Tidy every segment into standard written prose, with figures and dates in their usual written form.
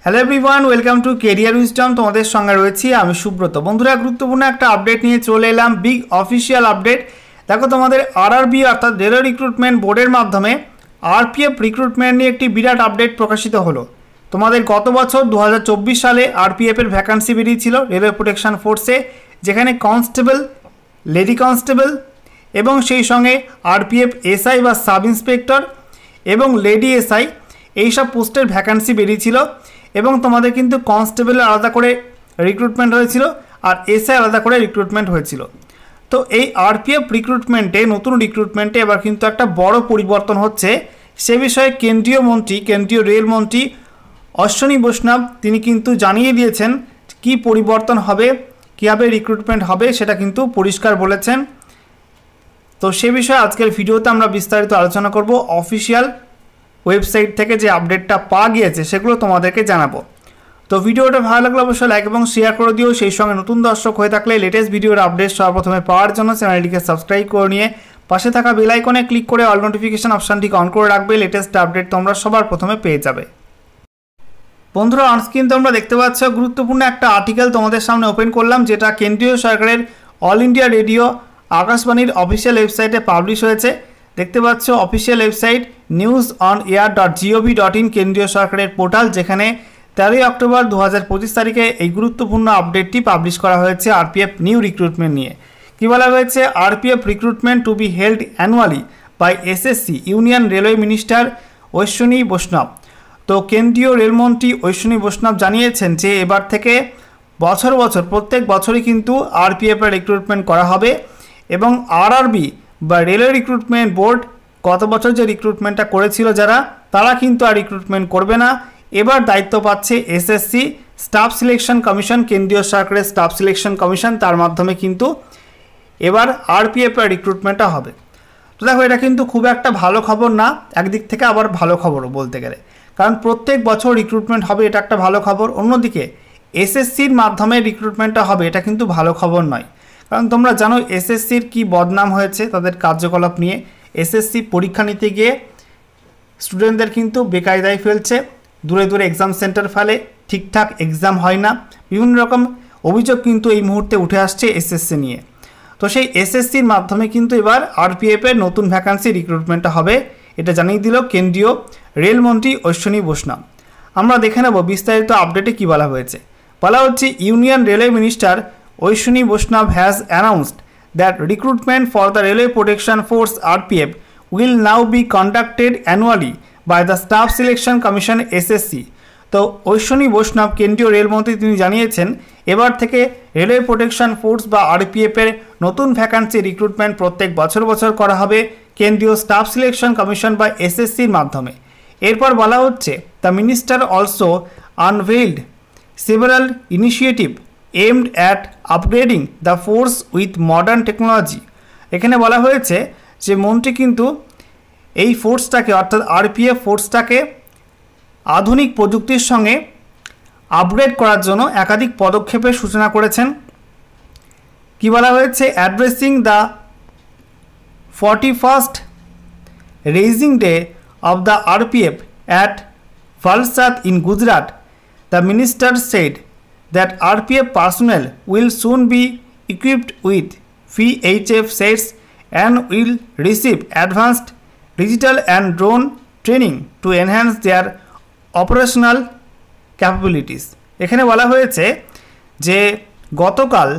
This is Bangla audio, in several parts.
Hello everyone, welcome to career wisdom. তোমাদের সঙ্গে রয়েছি আমি সুব্রত। বন্ধুরা, গুরুত্বপূর্ণ একটা আপডেট নিয়ে চলে এলাম, বিগ অফিসিয়াল আপডেট। দেখো, তোমাদের আরআরবি অর্থাৎ রেলওয়ে রিক্রুটমেন্ট বোর্ডের মাধ্যমে আরপিএফ রিক্রুটমেন্ট নিয়ে একটি বিরাট আপডেট প্রকাশিত হলো। তোমাদের গত বছর 2024 সালে আরপিএফের ভ্যাকান্সি বেরিয়েছিল রেলওয়ে প্রোটেকশন ফোর্সে, যেখানে কনস্টেবল, লেডি কনস্টেবল এবং সেই সঙ্গে আরপিএফ এসআই বা সাব ইন্সপেক্টর এবং লেডি এসআই এইসব পোস্টের ভ্যাকান্সি বেরিয়েছিল। এবং তোমাদের কিন্তু কনস্টেবলের আলাদা করে রিক্রুটমেন্ট হয়েছিল আর এসআই আলাদা করে রিক্রুটমেন্ট হয়েছিল। তো এই আরপিএফ রিক্রুটমেন্টে, নতুন রিক্রুটমেন্টে এবার কিন্তু একটা বড় পরিবর্তন হচ্ছে। সে বিষয়ে কেন্দ্রীয় মন্ত্রী, কেন্দ্রীয় রেলমন্ত্রী অশ্বিনী বৈষ্ণব তিনি কিন্তু জানিয়ে দিয়েছেন কি পরিবর্তন হবে, কীভাবে রিক্রুটমেন্ট হবে, সেটা কিন্তু পরিষ্কার বলেছেন। তো সে বিষয়ে আজকের ভিডিওতে আমরা বিস্তারিত আলোচনা করব। অফিসিয়াল ওয়েবসাইট থেকে যে আপডেটটা পাওয়া গিয়েছে সেগুলো তোমাদেরকে জানাবো। তো ভিডিওটা ভালো লাগলে অবশ্যই লাইক এবং শেয়ার করে দিও। সেই সঙ্গে নতুন দর্শক হয়ে থাকলে লেটেস্ট ভিডিওর আপডেট সর্বপ্রথমে পাওয়ার জন্য চ্যানেলটিকে সাবস্ক্রাইব করে নিয়ে পাশে থাকা বেল আইকনে ক্লিক করে অল নোটিফিকেশন অপশানটিকে অন করে রাখবে। লেটেস্ট আপডেট তোমরা সবার প্রথমে পেয়ে যাবে। বন্ধুরা, অনস্ক্রিন তোমরা দেখতে পাচ্ছ গুরুত্বপূর্ণ একটা আর্টিকেল তোমাদের সামনে ওপেন করলাম, যেটা কেন্দ্রীয় সরকারের অল ইন্ডিয়া রেডিও আকাশবাণীর অফিসিয়াল ওয়েবসাইটে পাবলিশ হয়েছে। দেখতে পাচ্ছ অফিসিয়াল ওয়েবসাইট newsonair.gov.in, কেন্দ্রীয় সরকারের পোর্টাল, যেখানে 13 অক্টোবর 2025 তারিখে এই গুরুত্বপূর্ণ আপডেটটি পাবলিশ করা হয়েছে আরপিএফ নিউ রিক্রুটমেন্ট নিয়ে। কী বলা হয়েছে? RPF recruitment to be held annually by SSC union railway minister Ashwini Vaishnaw. তো কেন্দ্রীয় রেলমন্ত্রী অশ্বিনী বৈষ্ণব জানিয়েছেন যে এবার থেকে বছর বছর প্রত্যেক বছরই কিন্তু আরপিএফের রিক্রুটমেন্ট করা হবে এবং আরআরবি বা রেলওয়ে রিক্রুটমেন্ট বোর্ড গত বছর যে রিক্রুটমেন্টটা করেছিল তারা কিন্তু আর রিক্রুটমেন্ট করবে না। এবার দায়িত্ব পাচ্ছে এসএসসি স্টাফ সিলেকশন কমিশন, কেন্দ্রীয় সরকারের স্টাফ সিলেকশন কমিশন, তার মাধ্যমে কিন্তু এবার আরপিএফের রিক্রুটমেন্টটা হবে। তো দেখো, এটা কিন্তু খুব একটা ভালো খবর না, একদিক থেকে আবার ভালো খবরও বলতে গেলে, কারণ প্রত্যেক বছর রিক্রুটমেন্ট হবে, এটা একটা ভালো খবর। অন্যদিকে এসএসসির মাধ্যমে রিক্রুটমেন্টটা হবে, এটা কিন্তু ভালো খবর নয়। কারণ তোমরা জানো এসএসসির কি বদনাম হয়েছে তাদের কার্যকলাপ নিয়ে। এসএসসি পরীক্ষা নিতে গিয়ে স্টুডেন্টদের কিন্তু বেকায়দায় ফেলছে, দূরে দূরে এক্সাম সেন্টার ফেলে, ঠিকঠাক এক্সাম হয় না, বিভিন্ন রকম অভিযোগ কিন্তু এই মুহূর্তে উঠে আসছে এসএসসি নিয়ে। তো সেই এসএসসির মাধ্যমে কিন্তু এবার আরপিএফের নতুন ভ্যাকান্সি রিক্রুটমেন্টটা হবে, এটা জানিয়ে দিল কেন্দ্রীয় রেলমন্ত্রী অশ্বিনী বৈষ্ণব। আমরা দেখে নেব বিস্তারিত আপডেটে কী বলা হয়েছে। বলা হচ্ছে, ইউনিয়ন রেলওয়ে মিনিস্টার অশ্বিনী বৈষ্ণব has announced that recruitment for the Railway Protection Force RPF will now be conducted annually by the Staff Selection Commission SSC. তো অশ্বিনী বৈষ্ণব কেন্দ্রীয় রেলমন্ত্রী তিনি জানিয়েছেন এবার থেকে রেলওয়ে প্রোটেকশন ফোর্স বা আরপিএফের নতুন ভ্যাকান্সি রিক্রুটমেন্ট প্রত্যেক বছর বছর করা হবে কেন্দ্রীয় স্টাফ সিলেকশন কমিশন বা এসএসসির মাধ্যমে। এরপর বলা হচ্ছে, the minister also unveiled several initiative aimed at upgrading the force with modern technology। এখানে বলা হয়েছে যে মন্ত্রী কিন্তু এই ফোর্সটাকে অর্থাৎ আরপিএফ ফোর্সটাকে আধুনিক প্রযুক্তির সঙ্গে আপগ্রেড করার জন্য একাধিক পদক্ষেপের সূচনা করেছেন। কি বলা হয়েছে? Addressing the 41st raising day of the RPF at Valsad in Gujarat, the minister said that RPF personnel will soon be equipped with VHF sets and will receive advanced digital and drone training to enhance their operational capabilities। এখানে বলা হয়েছে যে গতকাল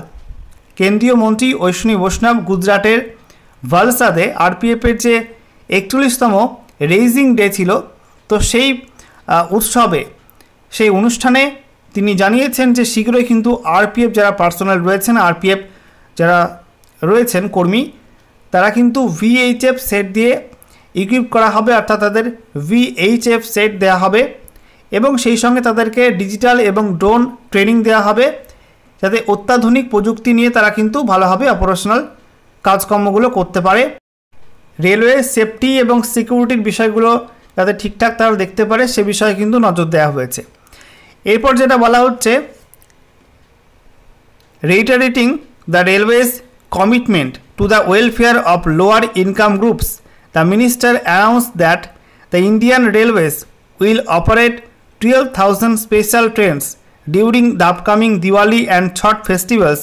কেন্দ্রীয় মন্ত্রী অশ্বিনী বৈষ্ণব গুজরাটের ভালসাদে আরপিএফের যে 41তম রেইজিং ডে ছিল, তো সেই উৎসবে, সেই অনুষ্ঠানে তিনি জানিয়েছেন যে শীঘ্রই কিন্তু আরপিএফ যারা পার্সোনাল রয়েছেন, আরপিএফ যারা রয়েছেন কর্মী, তারা কিন্তু ভিএইচএফ সেট দিয়ে ইকুইপ করা হবে, অর্থাৎ তাদের ভিএইচএফ সেট দেওয়া হবে এবং সেই সঙ্গে তাদেরকে ডিজিটাল এবং ড্রোন ট্রেনিং দেওয়া হবে, যাতে অত্যাধুনিক প্রযুক্তি নিয়ে তারা কিন্তু ভালোভাবে অপারেশনাল কাজকর্মগুলো করতে পারে। রেলওয়ে সেফটি এবং সিকিউরিটির বিষয়গুলো যাতে ঠিকঠাক তারা দেখতে পারে সে বিষয়ে কিন্তু নজর দেওয়া হয়েছে। এরপর যেটা বলা হচ্ছে, reiterating the railways commitment to the welfare of lower income groups, the minister announce that the Indian railways will operate 12,000 special trains during the upcoming Diwali and Chhath festivals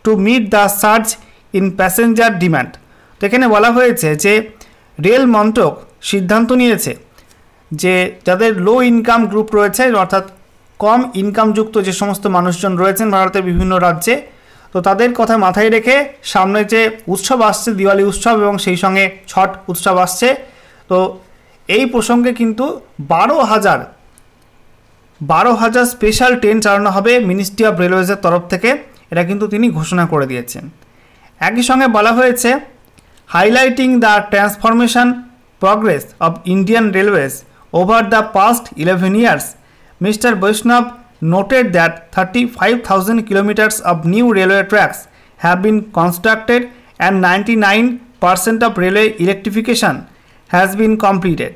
to meet the surge in passenger demand. তো এখানে বলা হয়েছে যে রেল মন্ত্রক সিদ্ধান্ত নিয়েছে যে যাদের লো ইনকাম গ্রুপ রয়েছে, অর্থাৎ কম ইনকামযুক্ত যে সমস্ত মানুষজন রয়েছেন ভারতের বিভিন্ন রাজ্যে, তো তাদের কথা মাথায় রেখে সামনে যে উৎসব আসছে, দিওয়ালি উৎসব এবং সেই সঙ্গে ছট উৎসব আসছে, তো এই প্রসঙ্গে কিন্তু 12,000 স্পেশাল ট্রেন চালানো হবে মিনিস্ট্রি অফ রেলওয়েজের তরফ থেকে, এটা কিন্তু তিনি ঘোষণা করে দিয়েছেন। একই সঙ্গে বলা হয়েছে highlighting the transformation progress of Indian railways over the past 11 years, mister বৈষ্ণব noted that 35,000 kilometers of new railway tracks have been constructed and 99% of railway electrification has been completed.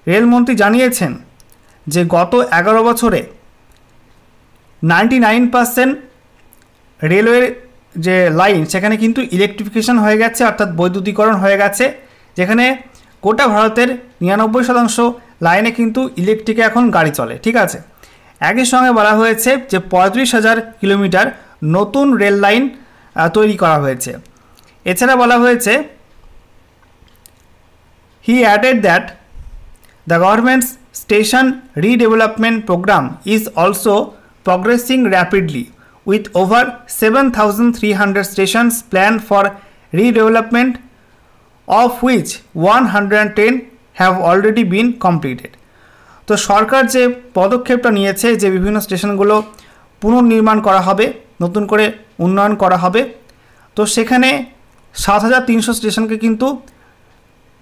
রেলমন্ত্রী জানিয়েছেন যে গত 11 বছরে 99% রেলওয়ের যে লাইন সেখানে কিন্তু ইলেকট্রিফিকেশন হয়ে গেছে, অর্থাৎ বৈদ্যুতিকরণ হয়ে গেছে, যেখানে গোটা ভারতের 99% লাইনে কিন্তু ইলেকট্রিকে এখন গাড়ি চলে। ঠিক আছে, একই সঙ্গে বলা হয়েছে যে 35,000 কিলোমিটার নতুন রেল লাইন তৈরি করা হয়েছে। এছাড়া বলা হয়েছে he added that the government's station redevelopment programme is also progressing rapidly with over 7,300 stations planned for redevelopment, of which 110 have already been completed. তো সরকার যে পদক্ষেপটা নিয়েছে যে বিভিন্ন স্টেশনগুলো পুনর্নির্মাণ করা হবে, নতুন করে উন্নয়ন করা হবে, তো সেখানে 7,300 স্টেশনকে কিন্তু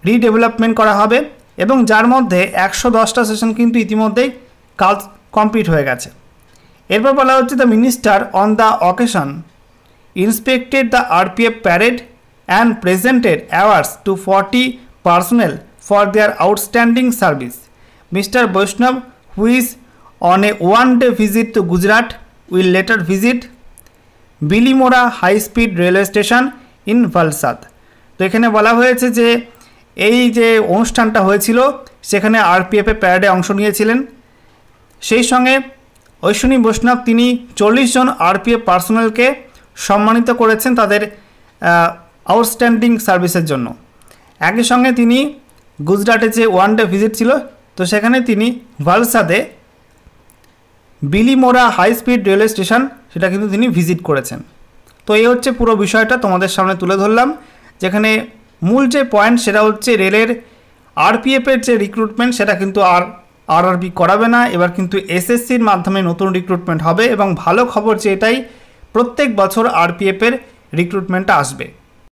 রিডেভেলপমেন্ট করা হবে এবং যার মধ্যে 110টা স্টেশন কিন্তু ইতিমধ্যেই কাজ কমপ্লিট হয়ে গেছে। এরপর বলা হচ্ছে the minister on the occasion inspected the RPF parade and presented awards to 40 personnel for their outstanding service. Mister Vaishnaw who is on a one-day visit to Gujarat will later visit Bilimora high speed railway station in Valsad. তো এখানে বলা হয়েছে যে এই যে অনুষ্ঠানটা হয়েছিল সেখানে আরপিএফের প্যারেডে অংশ নিয়েছিলেন, সেই সঙ্গে অশ্বিনী বৈষ্ণব তিনি 40 জন আরপিএফ পার্সোনেলকে সম্মানিত করেছেন তাদের আউটস্ট্যান্ডিং সার্ভিসের জন্য। একই সঙ্গে তিনি গুজরাটে যে one-day ভিজিট ছিল, তো সেখানে তিনি ভালসাদে বিলিমোরা হাই স্পিড রেলওয়ে স্টেশন সেটা কিন্তু তিনি ভিজিট করেছেন। তো এই হচ্ছে পুরো বিষয়টা তোমাদের সামনে তুলে ধরলাম, যেখানে মূল যে পয়েন্ট সেটা হচ্ছে রেলের আরপিএফের যে রিক্রুটমেন্ট সেটা কিন্তু আরআরবি করাবে না, এবার কিন্তু এসএসসির মাধ্যমে নতুন রিক্রুটমেন্ট হবে এবং ভালো খবর যে এটাই প্রত্যেক বছর আরপিএফের রিক্রুটমেন্টটা আসবে।